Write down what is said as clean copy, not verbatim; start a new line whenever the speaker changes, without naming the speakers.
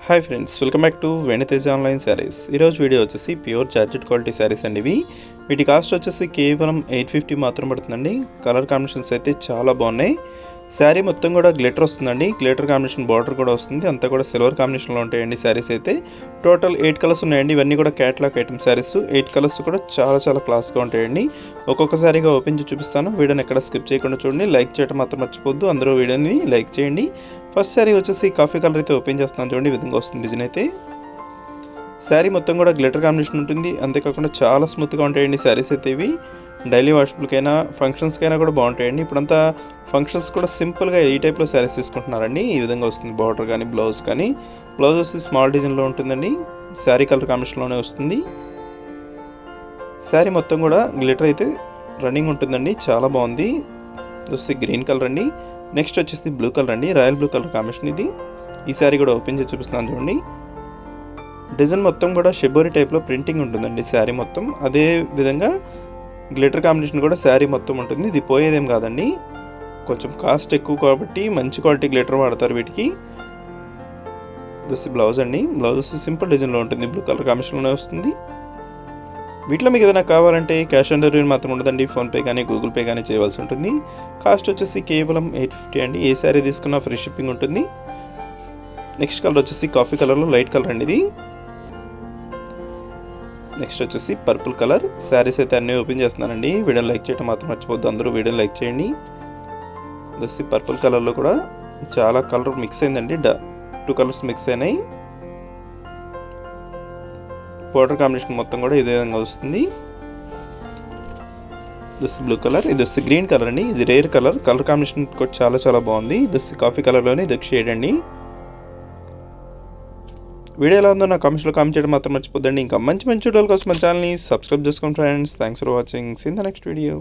Hi friends, welcome back to వెను Teja online saris. ఈరోజు video వచ్చేసి ప్యూర్ జార్జెట్ క్వాలిటీ శారీస్ అండి. వీటి కాస్ట్ వచ్చేసి కేవలం 850 మాత్రం పడుతుందండి. కలర్ కాంబినేషన్స్ అయితే చాలా బాగున్నాయి. శారీ మొత్తం కూడా గ్లిటర్ వస్తుందండి. గ్లిటర్ కాంబినేషన్ బార్డర్ కూడా వస్తుంది. అంతా కూడా సిల్వర్ కాంబినేషన్లో ఉంటాయండి శారీస్ అయితే. టోటల్ 8 కలర్స్ ఉన్నాయండి. ఇవన్నీ కూడా క్యాటలాగ్ ఐటమ్ శారీస్. 8 కలర్స్ కూడా చాలా క్లాస్గా ఉంటాయండి. ఒక్కొక్క సారీగా ఓపెన్ చేసి చూపిస్తాను. వీడియోని ఎక్కడ స్కిప్ చేయకుండా చూడండి. లైక్ చేయడం మాత్రం మర్చిపోద్దు. అందరూ వీడియోని లైక్ చేయండి. ఫస్ట్ శారీ వచ్చేసి కాఫీ కలర్ అయితే ఓపెన్ చేస్తున్నాను. చూడండి, ఈ విధంగా వస్తుంది డిజైన్ అయితే. శారీ మొత్తం కూడా గ్లిటర్ కాంబినేషన్ ఉంటుంది. అంతేకాకుండా చాలా స్మూత్గా ఉంటాయండి శారీస్ అయితే. ఇవి డైలీ వాషబుల్కైనా ఫంక్షన్స్కైనా కూడా బాగుంటాయండి. ఇప్పుడంతా ఫంక్షన్స్ కూడా సింపుల్గా ఈ టైప్లో శారీస్ తీసుకుంటున్నారండి. ఈ విధంగా వస్తుంది బార్డర్ కానీ బ్లౌజ్ కానీ. బ్లౌజ్ వచ్చి స్మాల్ డిజైన్లో ఉంటుందండి. శారీ కలర్ కాంబినేషన్లోనే వస్తుంది. శారీ మొత్తం కూడా గ్లిటర్ అయితే రన్నింగ్ ఉంటుందండి. చాలా బాగుంది. వచ్చి గ్రీన్ కలర్ అండి. నెక్స్ట్ వచ్చేసి బ్లూ కలర్ అండి. రాయల్ బ్లూ కలర్ కాంబినేషన్ ఇది. ఈ శారీ కూడా ఓపెన్ చేసి చూపిస్తున్నాను చూడండి. డిజైన్ మొత్తం కూడా షిబోరి టైప్లో ప్రింటింగ్ ఉంటుందండి శారీ మొత్తం. అదే విధంగా గ్లిటర్ కాంబినేషన్ కూడా శారీ మొత్తం ఉంటుంది. ఇది పోయేదేం కాదండి. కొంచెం కాస్ట్ ఎక్కువ కాబట్టి మంచి క్వాలిటీ గ్లిటర్ వాడతారు వీటికి. వచ్చి బ్లౌజ్ అండి. బ్లౌజ్ వచ్చి సింపుల్ డిజైన్లో ఉంటుంది. బ్లూ కలర్ కాంబినేషన్లోనే వస్తుంది. వీటిలో మీకు ఏదైనా కావాలంటే క్యాష్ ఆన్ డెలివరీ మాత్రం ఉండదండి. ఫోన్పే కానీ గూగుల్ పే కానీ చేయవలసి ఉంటుంది. కాస్ట్ వచ్చేసి కేవలం 850 అండి. ఏ శారీ తీసుకున్నా ఫ్రీ షిప్పింగ్ ఉంటుంది. నెక్స్ట్ కలర్ వచ్చేసి కాఫీ కలర్లో లైట్ కలర్ అండి ఇది. నెక్స్ట్ వచ్చేసి పర్పుల్ కలర్. శారీస్ అయితే అన్నీ ఓపెన్ చేస్తున్నానండి. వీడియోని లైక్ చేయడం మాత్రం మర్చిపోద్దు. అందరూ వీడియోని లైక్ చేయండి. వచ్చి పర్పుల్ కలర్లో కూడా చాలా కలర్ మిక్స్ అయిందండి. 2 కలర్స్ మిక్స్ అయినాయి. బార్డర్ కాంబినేషన్ మొత్తం కూడా ఇదే విధంగా వస్తుంది. This blue colour. ఇది వచ్చి గ్రీన్ కలర్ అండి. ఇది రేర్ కలర్. కలర్ కాంబినేషన్ కూడా చాలా బాగుంది. దిస్ కాఫీ కలర్లోనే ఇది షేడ్ అండి. వీడియో ఎలా ఉందో నా కామెంట్స్లో కామెంట్ చేయడం మాత్రం మర్చిపోద్దండి. ఇంకా మంచి వీడియోల కోసం మన ఛానల్ని సబ్స్క్రైబ్ చేసుకోండి friends. Thanks for watching. See in the next video.